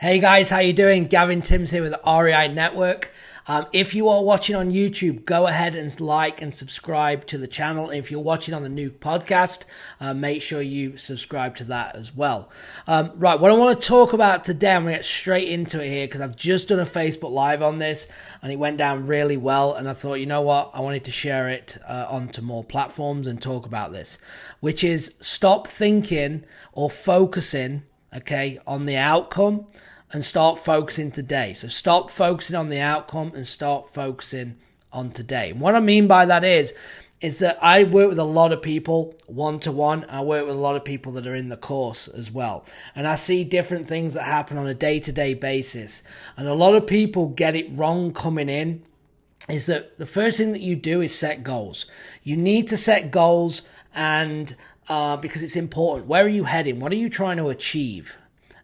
Hey guys, how you doing? Gavin Timms here with the REI Network. If you are watching on YouTube, go ahead and like and subscribe to the channel. And if you're watching on the new podcast, make sure you subscribe to that as well. Right, what I want to talk about today, I'm going to get straight into it here because I've just done a Facebook Live on this and it went down really well. And I thought, you know what? I wanted to share it onto more platforms and talk about this, which is stop thinking or focusing, on the outcome and start focusing today. So stop focusing on the outcome and start focusing on today. And what I mean by that is that I work with a lot of people one-to-one. I work with a lot of people that are in the course as well. And I see different things that happen on a day-to-day basis. And a lot of people get it wrong coming in, is that the first thing that you do is set goals. You need to set goals and because it's important. Where are you heading? What are you trying to achieve?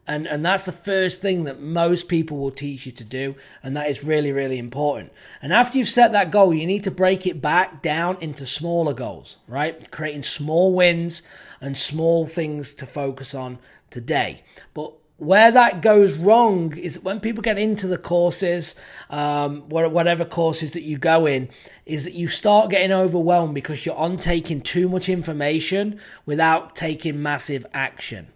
And that's the first thing that most people will teach you to do. And that is really, really important. And after you've set that goal, you need to break it back down into smaller goals, right? Creating small wins and small things to focus on today. But where that goes wrong is when people get into the courses, whatever courses that you go in, is that you start getting overwhelmed because you're on taking too much information without taking massive action.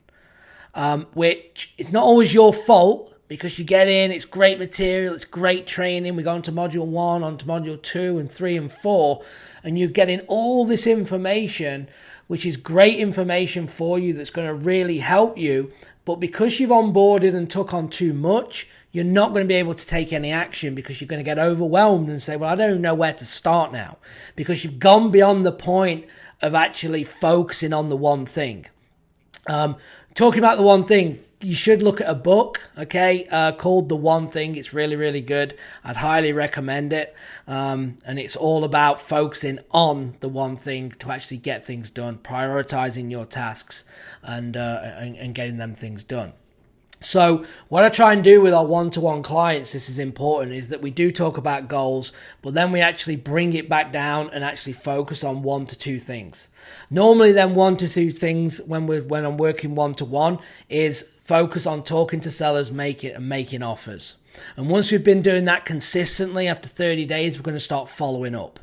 Which it's not always your fault because you get in, it's great material, it's great training. We go on to module 1, on to module 2 and 3 and 4, and you're getting all this information, which is great information for you that's going to really help you. But because you've onboarded and took on too much, you're not going to be able to take any action because you're going to get overwhelmed and say, well, I don't know where to start now, because you've gone beyond the point of actually focusing on the one thing. Talking about the one thing, you should look at a book, called The One Thing. It's really, really good. I'd highly recommend it. And it's all about focusing on the one thing to actually get things done, prioritizing your tasks and getting them things done. So what I try and do with our one-to-one clients, this is important, is that we do talk about goals, but then we actually bring it back down and actually focus on 1 to 2 things. Normally then 1 to 2 things when I'm working one-to-one is focus on talking to sellers, making offers. And once we've been doing that consistently, after 30 days, we're going to start following up.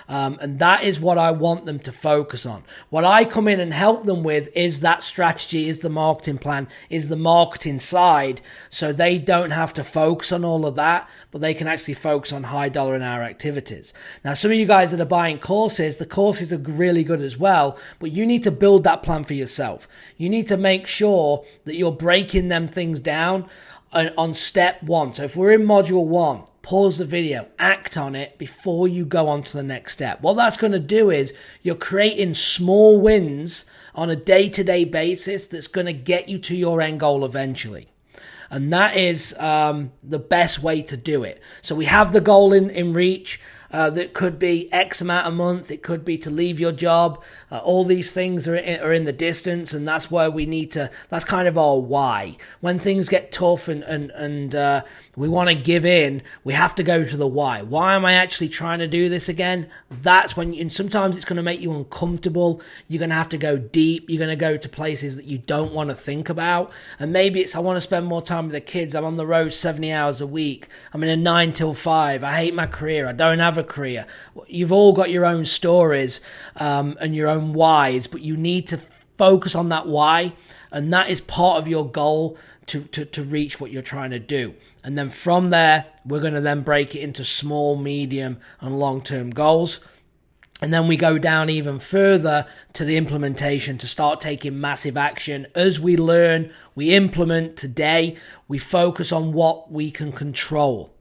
And that is what I want them to focus on. What I come in and help them with is that strategy, is the marketing plan, is the marketing side, so they don't have to focus on all of that, but they can actually focus on high dollar an hour activities. Now, some of you guys that are buying courses, the courses are really good as well, but you need to build that plan for yourself. You need to make sure that you're breaking them things down on step 1. So if we're in module 1, pause the video, act on it before you go on to the next step. What that's going to do is you're creating small wins on a day-to-day basis that's going to get you to your end goal eventually. And that is the best way to do it. So we have the goal in reach. That could be X amount a month. It could be to leave your job. All these things are in the distance, and that's where we need to. That's kind of our why. When things get tough and we want to give in, we have to go to the why. Why am I actually trying to do this again? That's when. And sometimes it's going to make you uncomfortable. You're going to have to go deep. You're going to go to places that you don't want to think about. And maybe it's I want to spend more time with the kids. I'm on the road 70 hours a week. I'm in a 9 till 5. I hate my career. I don't have a career. You've all got your own stories and your own whys, but you need to focus on that why, and that is part of your goal to reach what you're trying to do. And then from there, we're going to then break it into small, medium, and long-term goals. And then we go down even further to the implementation to start taking massive action. As we learn, we implement today, we focus on what we can control.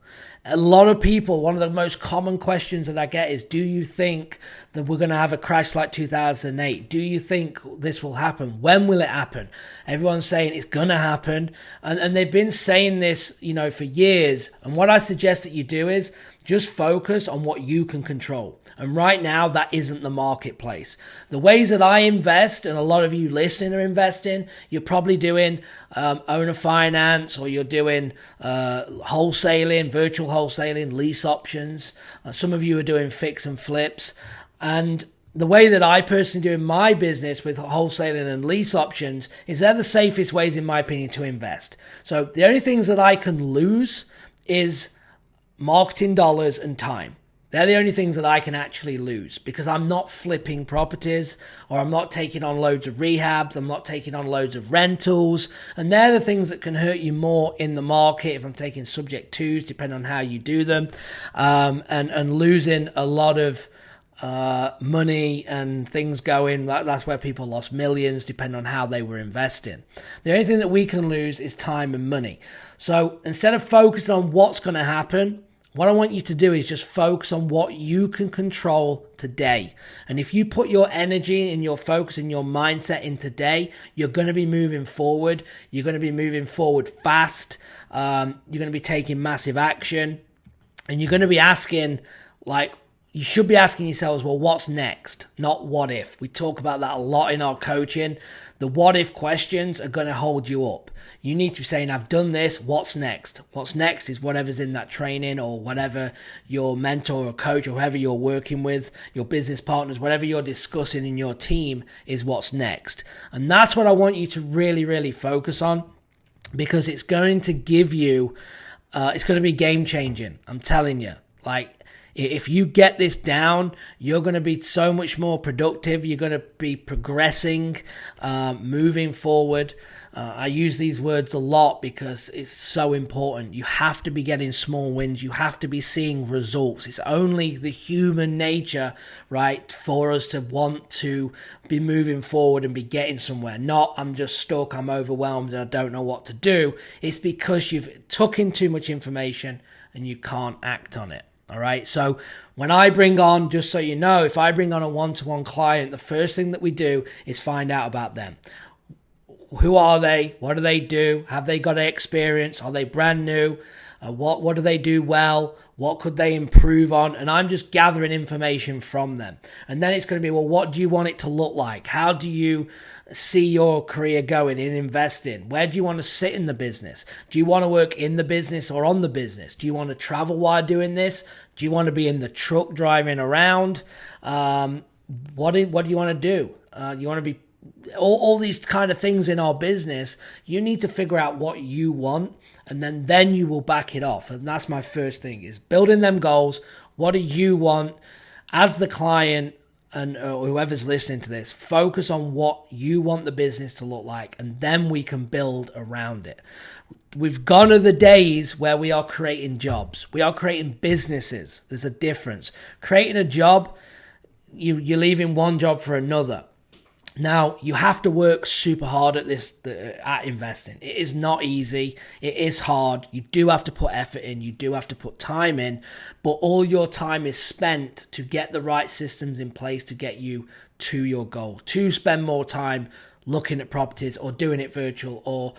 A lot of people, one of the most common questions that I get is, do you think that we're going to have a crash like 2008? Do you think this will happen? When will it happen? Everyone's saying it's going to happen. And they've been saying this, for years. And what I suggest that you do is just focus on what you can control. And right now, that isn't the marketplace. The ways that I invest, and a lot of you listening are investing, you're probably doing owner finance, or you're doing wholesaling, virtual wholesaling, lease options. Some of you are doing fix and flips. And the way that I personally do in my business with wholesaling and lease options is they're the safest ways, in my opinion, to invest. So the only things that I can lose is marketing dollars and time. They're the only things that I can actually lose because I'm not flipping properties, or I'm not taking on loads of rehabs. I'm not taking on loads of rentals. And they're the things that can hurt you more in the market if I'm taking subject twos, depending on how you do them, and losing a lot of money and things going. That's where people lost millions, depending on how they were investing. The only thing that we can lose is time and money. So instead of focusing on what's going to happen, what I want you to do is just focus on what you can control today. And if you put your energy and your focus and your mindset in today, you're going to be moving forward. You're going to be moving forward fast. You're going to be taking massive action. And you're going to be asking, you should be asking yourselves, well, what's next? Not what if. We talk about that a lot in our coaching. The what if questions are going to hold you up. You need to be saying, I've done this, what's next? What's next is whatever's in that training, or whatever your mentor or coach or whoever you're working with, your business partners, whatever you're discussing in your team is what's next. And that's what I want you to really, really focus on, because it's going to give you, it's going to be game changing. I'm telling you, if you get this down, you're going to be so much more productive. You're going to be progressing, moving forward. I use these words a lot because it's so important. You have to be getting small wins. You have to be seeing results. It's only the human nature, right, for us to want to be moving forward and be getting somewhere. Not, I'm just stuck, I'm overwhelmed, and I don't know what to do. It's because you've took in too much information and you can't act on it. All right. So when I bring on, just so you know, if I bring on a one-to-one client, the first thing that we do is find out about them. Who are they? What do they do? Have they got experience? Are they brand new? What do they do well? What could they improve on? And I'm just gathering information from them. And then it's going to be, well, what do you want it to look like? How do you see your career going in investing? Where do you want to sit in the business? Do you want to work in the business or on the business? Do you want to travel while doing this? Do you want to be in the truck driving around? What do you want to do? You want to be all these kind of things in our business. You need to figure out what you want, and then you will back it off. And that's my first thing, is building them goals. What do you want as the client? And whoever's listening to this, focus on what you want the business to look like, and then we can build around it. We've gone to the days where we are creating jobs. We are creating businesses. There's a difference. Creating a job, you're leaving one job for another. Now, you have to work super hard at this, at investing. It is not easy. It is hard. You do have to put effort in. You do have to put time in. But all your time is spent to get the right systems in place to get you to your goal. To spend more time looking at properties, or doing it virtual, or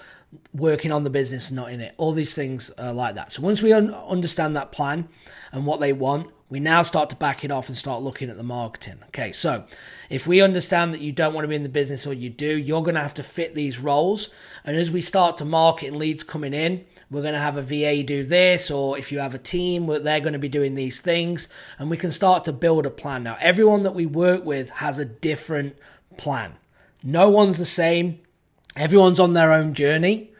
working on the business, not in it. All these things are like that. So once we understand that plan and what they want, we now start to back it off and start looking at the marketing. Okay, so if we understand that you don't want to be in the business, or you do, you're going to have to fit these roles. And as we start to market and leads coming in, we're going to have a VA do this, or if you have a team, they're going to be doing these things, and we can start to build a plan. Now, everyone that we work with has a different plan. No one's the same. Everyone's on their own journey.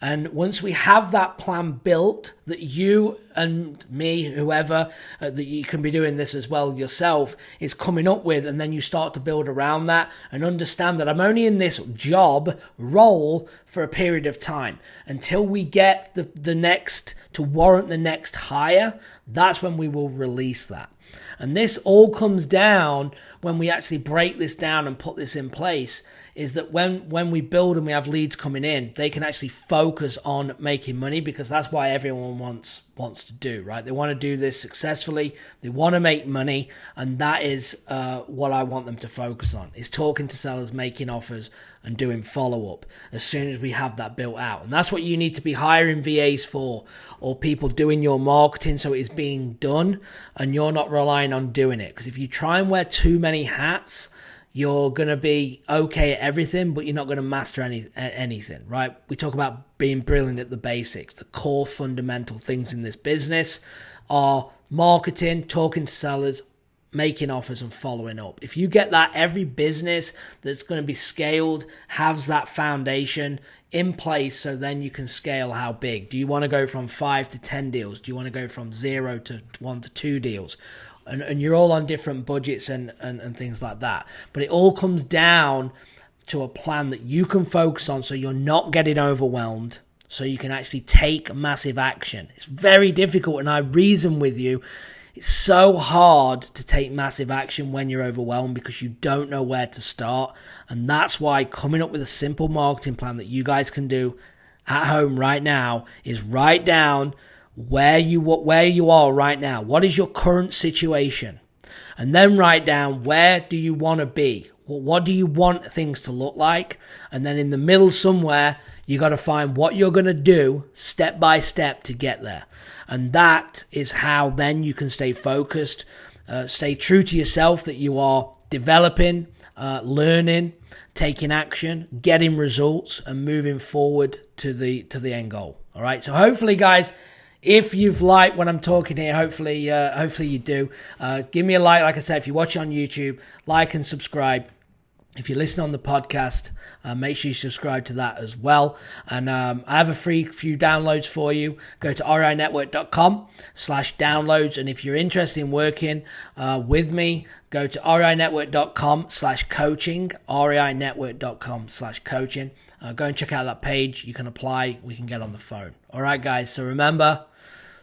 And once we have that plan built, that you and me, whoever, that you can be doing this as well yourself, is coming up with, and then you start to build around that and understand that I'm only in this job role for a period of time until we get the next, to warrant the next hire. That's when we will release that. And this all comes down, when we actually break this down and put this in place, is that when we build and we have leads coming in, they can actually focus on making money, because that's why everyone wants to do, right? They want to do this successfully. They want to make money. And that is what I want them to focus on, is talking to sellers, making offers, and doing follow-up as soon as we have that built out. And that's what you need to be hiring VAs for, or people doing your marketing so it is being done and you're not relying on doing it. Because if you try and wear too many hats, you're going to be okay at everything, but you're not going to master anything, right? We talk about being brilliant at the basics. The core fundamental things in this business are marketing, talking to sellers, making offers and following up. If you get that, every business that's going to be scaled has that foundation in place, so then you can scale how big. Do you want to go from 5 to 10 deals? Do you want to go from 0 to 1 to 2 deals? And you're all on different budgets and things like that. But it all comes down to a plan that you can focus on so you're not getting overwhelmed, so you can actually take massive action. It's very difficult, and I reason with you. It's so hard to take massive action when you're overwhelmed because you don't know where to start. And that's why coming up with a simple marketing plan that you guys can do at home right now is write down where you are right now. What is your current situation? And then write down, where do you want to be? What do you want things to look like? And then in the middle somewhere, you got to find what you're going to do step by step to get there. And that is how then you can stay focused, stay true to yourself, that you are developing, learning, taking action, getting results, and moving forward to the end goal. All right. So hopefully, guys, if you've liked what I'm talking here, hopefully you do. Give me a like I said, if you watch on YouTube, like and subscribe. If you listen on the podcast, make sure you subscribe to that as well. And I have a free few downloads for you. Go to REINetwork.com/downloads. And if you're interested in working with me, go to REINetwork.com/coaching, REINetwork.com/coaching. Go and check out that page. You can apply. We can get on the phone. All right, guys. So remember,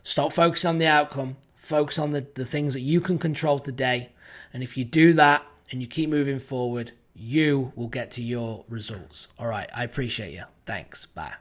stop focusing on the outcome. Focus on the things that you can control today. And if you do that and you keep moving forward, you will get to your results. All right. I appreciate you. Thanks. Bye.